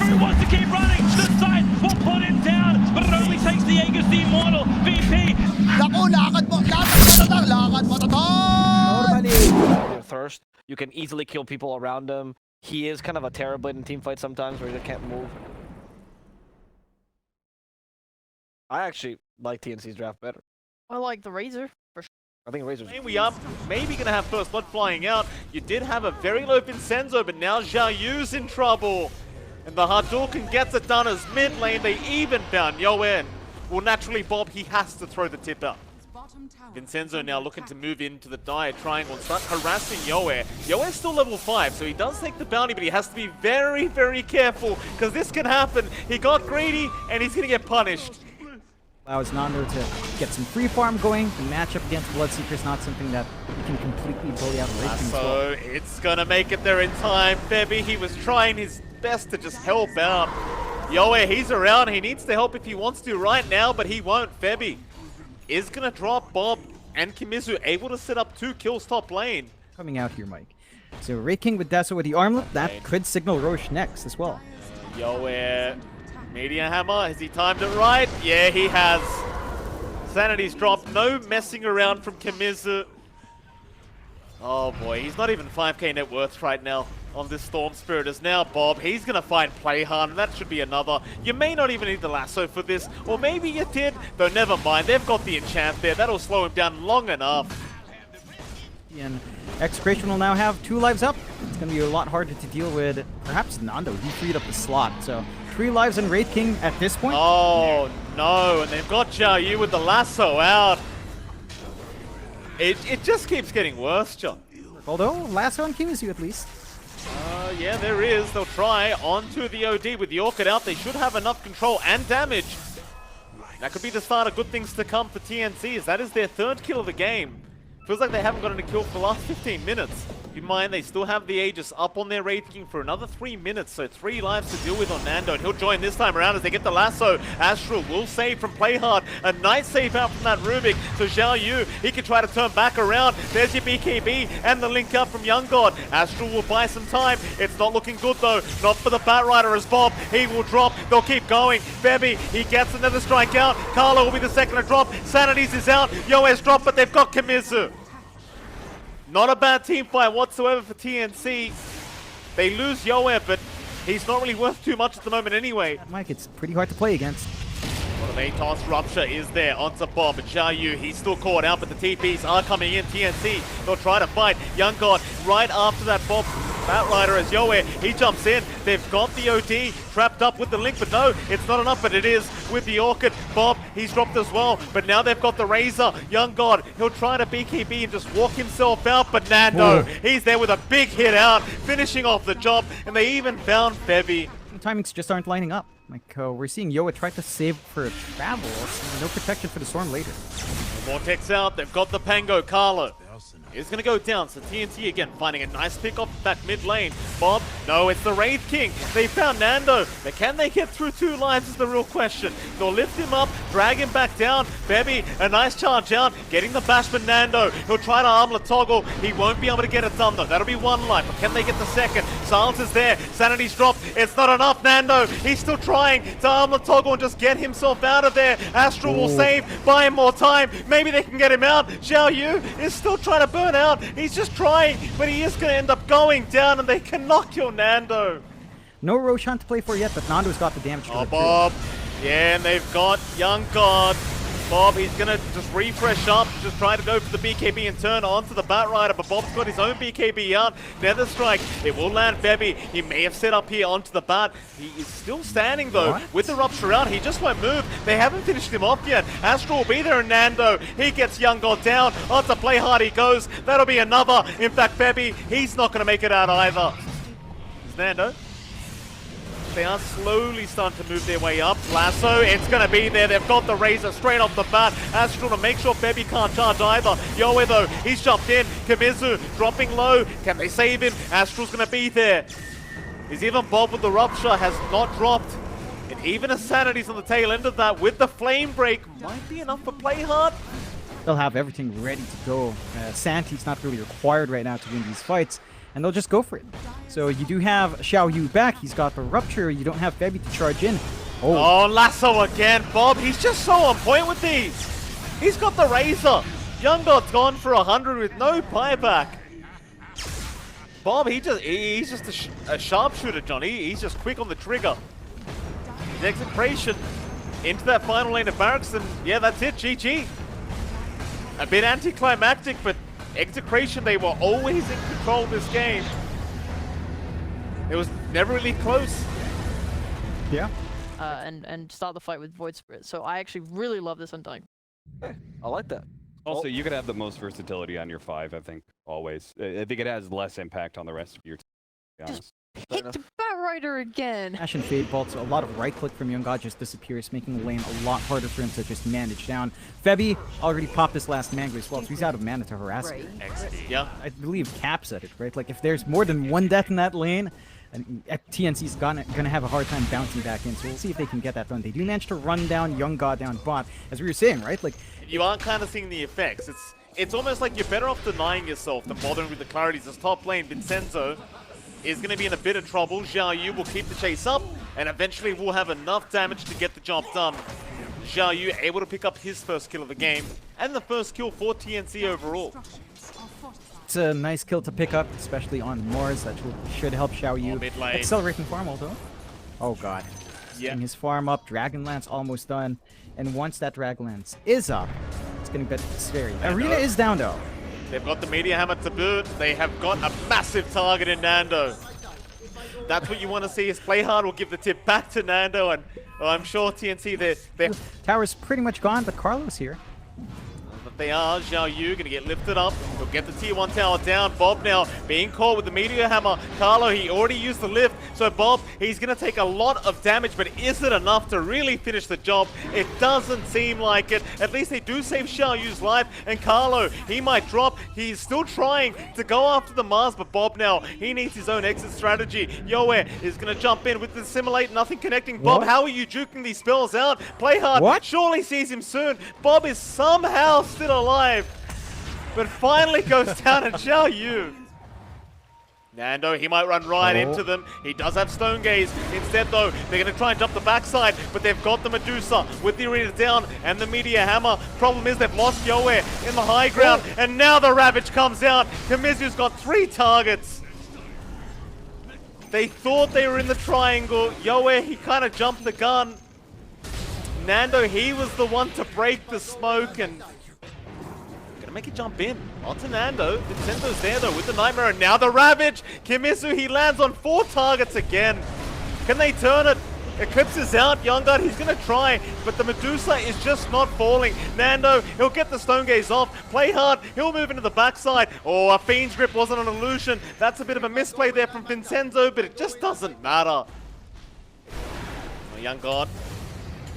Who wants to keep running? The side will put him down, but it only takes the Aegis the Immortal. VP. Naku, lakad mo to Your thirst, you can easily kill people around him. He is kind of a Terrorblade in team fights sometimes where he just can't move. I actually like TNC's draft better. I like the Razor. I think Razor's... We are maybe going to have first blood flying out. You did have a very low Vincenzo, but now Zhao Yu's in trouble. And the Hadouken gets it done as mid lane. They even found Yoen. Well, naturally, Bob, he has to throw the tip out. Vincenzo now looking to move into the dive triangle and start harassing Yoe. Yoe's still level 5, so he does take the bounty, but he has to be very, very careful, because this can happen. He got greedy, and he's going to get punished. Allows Nando to get some free farm going. The matchup against Bloodseeker is not something that you can completely bully out of racing. So it's going to make it there in time. Febby, he was trying his best to just help out. Yoe, he's around. He needs to help if he wants to right now, but he won't. Febby is going to drop Bob, and Kimizu able to set up 2 kills top lane. Coming out here, Mike. So Ray King with Deso with the armlet, that could signal Roche next as well. Yoe, Media Hammer, has he timed it right? Yeah, he has. Sanity's dropped, no messing around from Kimizu. Oh boy, he's not even 5k net worth right now on this Storm Spirit. As now Bob, he's going to find play hard, and that should be another. You may not even need the lasso for this, or maybe you did, though never mind. They've got the enchant there. That'll slow him down long enough. And Execration will now have 2 lives up. It's going to be a lot harder to deal with perhaps Nando. He freed up the slot, so 3 lives in Wraith King at this point. Oh no, and they've got Zhao Yu with the lasso out. It just keeps getting worse, John. Although, lasso on Kimizu at least. Yeah, there is. They'll try onto the OD with the Orchid out. They should have enough control and damage. That could be the start of good things to come for TNC, as that is their 3rd kill of the game. Feels like they haven't gotten a kill for the last 15 minutes. Keep in mind, they still have the Aegis up on their Wraith King for another 3 minutes, so 3 lives to deal with on Nando, and he'll join this time around as they get the lasso. Astral will save from play hard. A nice save out from that Rubik. So Zhao Yu, he can try to turn back around. There's your BKB and the link up from Young God. Astral will buy some time. It's not looking good though. Not for the Batrider as Bob. He will drop. They'll keep going. Febby, he gets another strike out. Carlo will be the second to drop. Sanity's is out. Yoe's dropped, but they've got Kimizu. Not a bad team fight whatsoever for TNC. They lose Yoe, but he's not really worth too much at the moment anyway. Mike, it's pretty hard to play against. Automatos Rupture is there onto Bob. And Zhao Yu, he's still caught out, but the TPs are coming in. TNC, they'll try to fight. Young God right after that Bob Batrider as Yoe, he jumps in. They've got the OD trapped up with the link, but no, it's not enough, but it is with the Orchid. Bob, he's dropped as well, but now they've got the Razor. Young God, he'll try to BKB and just walk himself out, but Nando, he's there with a big hit out, finishing off the job, and they even found Febby. The timings just aren't lining up. Like, we're seeing Yoa try to save for travel. No protection for the Storm later. Vortex out, they've got the Pango. Carlo is going to go down, so TNT again finding a nice pick off that mid lane. Bob, no, it's the Wraith King. They found Nando, but can they get through 2 lives is the real question. They'll lift him up, drag him back down. Bebby, a nice charge out, getting the bash for Nando. He'll try to armlet toggle. He won't be able to get it done though. That'll be 1 life, but can they get the second? Silence is there, Sanity's dropped. It's not enough, Nando. He's still trying to armlet toggle and just get himself out of there. Astral will save, buy him more time. Maybe they can get him out. Zhao Yu is still trying to burn out. He's just trying, but he is going to end up going down, and they cannot kill Nando. No Roshan to play for yet, but Nando's got the damage. Oh, Bob. Yeah, and they've got Young God. Bob, he's going to just refresh up, just try to go for the BKB and turn onto the Batrider, but Bob's got his own BKB out. Nether Strike, it will land Bebby. He may have set up here onto the Bat. He is still standing though, with the Rupture out. He just won't move. They haven't finished him off yet. Astral will be there, and Nando, he gets Young God down. Onto play hard he goes. That'll be another. In fact, Bebby, he's not going to make it out either. It's Nando. They are slowly starting to move their way up. Lasso, it's going to be there. They've got the Razor straight off the bat. Astral to make sure Bebby can't charge either. Yoe though, he's jumped in. Kimizu dropping low. Can they save him? Astral's going to be there. He's even Bob with the Rupture has not dropped. And even a Sanity's on the tail end of that with the Flame Break. Might be enough for play hard. They'll have everything ready to go. Santi's not really required right now to win these fights. and they'll just go for it. So you do have Xiao Yu back. He's got the Rupture. You don't have Febby to charge in. Oh, lasso again, Bob. He's just so on point with these. He's got the Razor. Young God's gone for 100 with no buyback. Bob, he's just a sharpshooter, Johnny. He's just quick on the trigger. Execration into that final lane of barracks, and yeah, that's it. GG. A bit anticlimactic, but Execration, they were always in control of this game. It was never really close. Yeah. And start the fight with Void Spirit. So I actually really love this Undying. I like that. Also, you could have the most versatility on your 5, I think, always. I think it has less impact on the rest of your team, to be honest. Hit the Batrider again! Ash and Fade Bolts, a lot of right click from Young God just disappears, making the lane a lot harder for him to just manage down. Febby already popped this last Mango as well, so he's out of mana to harass him. Yeah. I believe Cap said it, right? Like, if there's more than one death in that lane, and TNC's gonna have a hard time bouncing back in, so we'll see if they can get that done. They do manage to run down Young God down bot, as we were saying, right? Like, you aren't kind of seeing the effects. It's almost like you're better off denying yourself than bothering with the clarities. This top lane, Vincenzo, is going to be in a bit of trouble. Xiao Yu will keep the chase up, and eventually will have enough damage to get the job done. Xiao Yu able to pick up his first kill of the game, and the first kill for TNC overall. it's a nice kill to pick up, especially on Mors. That should help Xiao Yu. Accelerating farm although. Oh god. Getting his farm up. Dragonlance almost done. And once that Dragonlance is up, it's going to get scary. Arena is down though. They've got the Meteor Hammer to boot. They have got a massive target in Nando. That's what you want to see. Is play hard will give the tip back to Nando, and I'm sure TNC, they're Tower's pretty much gone, but Carlos here. But they are. Xiao Yu going to get lifted up. He'll get the tier 1 tower down. Bob now being caught with the Meteor Hammer. Carlo, he already used the lift. So Bob, he's going to take a lot of damage, but is it enough to really finish the job? It doesn't seem like it. At least they do save Xiao Yu's life. And Carlo, he might drop. He's still trying to go after the Mars, but Bob now, he needs his own exit strategy. Yoe is going to jump in with the Simulate. Nothing connecting. Bob, how are you juking these spells out? Play hard. Surely sees him soon. Bob is somehow still alive, but finally goes down and Xiao Yu. Nando, he might run right into them. He does have Stone Gaze. Instead, though, they're going to try and jump the backside, but they've got the Medusa with the Arena down and the Meteor Hammer. Problem is they've lost Yoe in the high ground, and now the Ravage comes out. Kamizu's got 3 targets. They thought they were in the triangle. Yoe, he kind of jumped the gun. Nando, he was the one to break the smoke, and make it jump in onto Nando. Vincenzo's there though with the Nightmare, and now the Ravage. Kimizu, he lands on 4 targets again. Can they turn it? Eclipse is out. Young God, he's gonna try, but the Medusa is just not falling. Nando, he'll get the Stone Gaze off. Play hard, he'll move into the backside. Oh, a Fiend's Grip wasn't an illusion. That's a bit of a misplay there from Vincenzo, but it just doesn't matter. Oh, Young God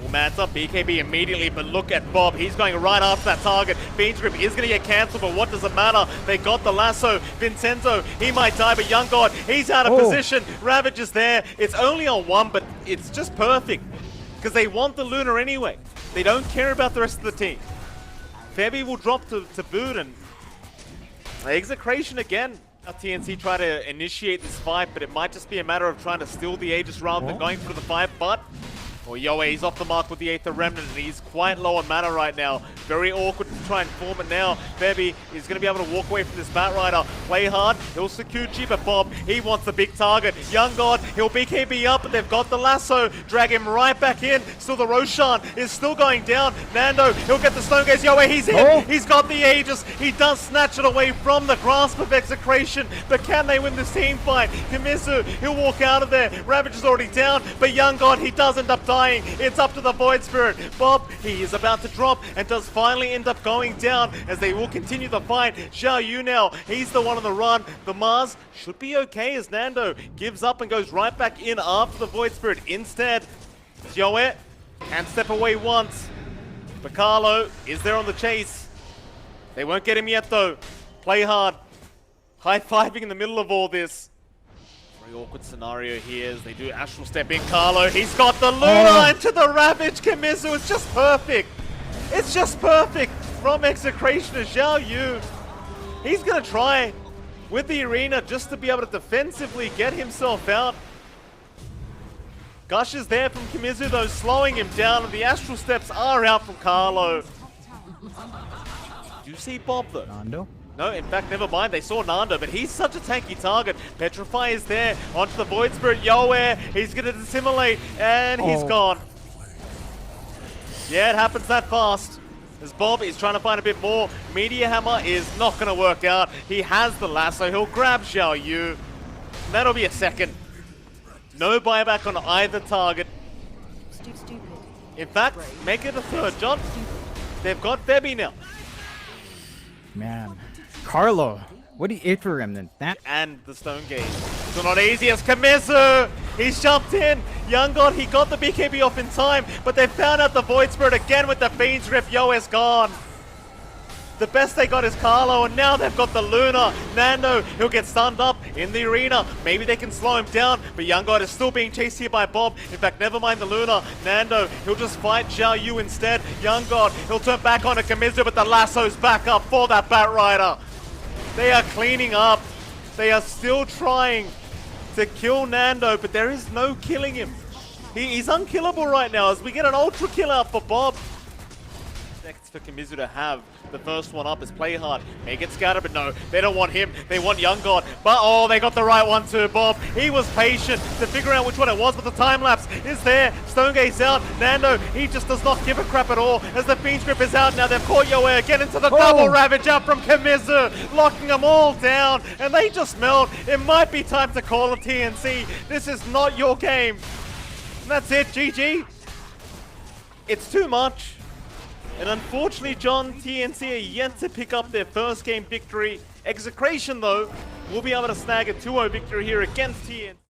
will mount up BKB immediately, but look at Bob. He's going right after that target. Fiend's Grip is going to get cancelled, but what does it matter? They got the lasso. Vincenzo, he might die, but Young God, he's out of position. Ravage is there. It's only on 1, but it's just perfect because they want the Lunar anyway. They don't care about the rest of the team. Febby will drop to boot, and Execration again. Now TNC try to initiate this fight, but it might just be a matter of trying to steal the Aegis rather than going for the fight, but Yoe, he's off the mark with the Aether Remnant, and he's quite low on mana right now. Very awkward to try and form it now. Febby is going to be able to walk away from this Batrider. Play hard, he'll secure G, but Bob, he wants the big target. Young God, he'll BKB up, but they've got the lasso. Drag him right back in. Still the Roshan is still going down. Nando, he'll get the Stone Gaze. Yoe, he's in. He's got the Aegis. He does snatch it away from the grasp of Execration, but can they win this team fight? Kamizu, he'll walk out of there. Ravage is already down, but Young God, he does end up dying. It's up to the Void Spirit. Bob, he is about to drop and does finally end up going down as they will continue the fight. Xiao Yu now, he's the one on the run. The Mars should be okay as Nando gives up and goes right back in after the Void Spirit. Instead, Yoe can step away once. But Carlo is there on the chase. They won't get him yet though. Play hard. High-fiving in the middle of all this. Very awkward scenario here as they do Astral Step in. Carlo, he's got the Luna into the Ravage. Kamizu, it's just perfect. It's just perfect from Execration to Xiao Yu. He's going to try with the arena just to be able to defensively get himself out. Gush is there from Kimizu though, slowing him down, and the Astral Steps are out from Carlo. Do you see Bob though? Nando? No, in fact, never mind. They saw Nando, but he's such a tanky target. Petrify is there onto the Void Spirit. Yoair, he's going to dissimulate, and he's gone. Yeah, it happens that fast. As Bob is trying to find a bit more. Meteor Hammer is not going to work out. He has the lasso. He'll grab Xiao Yu. That'll be a second. No buyback on either target. In fact, make it a third, John. They've got Febby now. Man. Carlo, what do you eat for him then? That And the Stone Gate. Still not easy as Kimizu. He's jumped in. Young God, he got the BKB off in time, but they found out the Void Spirit again with the Fiend's Rift. Yoair's gone. The best they got is Carlo, and now they've got the Luna. Nando, he'll get stunned up in the arena. Maybe they can slow him down, but Young God is still being chased here by Bob. In fact, never mind the Luna. Nando, he'll just fight Xiao Yu instead. Young God, he'll turn back on to Kimizu, but the lasso's back up for that Bat Rider. They are cleaning up. They are still trying to kill Nando, but there is no killing him. He's unkillable right now as we get an ultra kill out for Bob. Next for Kimizu to have the first one up is play hard. May get scattered, but no, they don't want him. They want Young God. But oh, they got the right one too, Bob. He was patient to figure out which one it was, but the time lapse is there. Stonegate's out. Nando, he just does not give a crap at all as the Fiend's Grip is out now. They've caught Yoair. Get into the double Ravage out from Kimizu, locking them all down, and they just melt. It might be time to call a TNC. This is not your game. And that's it, GG. It's too much. And unfortunately, John, TNC are yet to pick up their first game victory. Execration, though, will be able to snag a 2-0 victory here against TNC.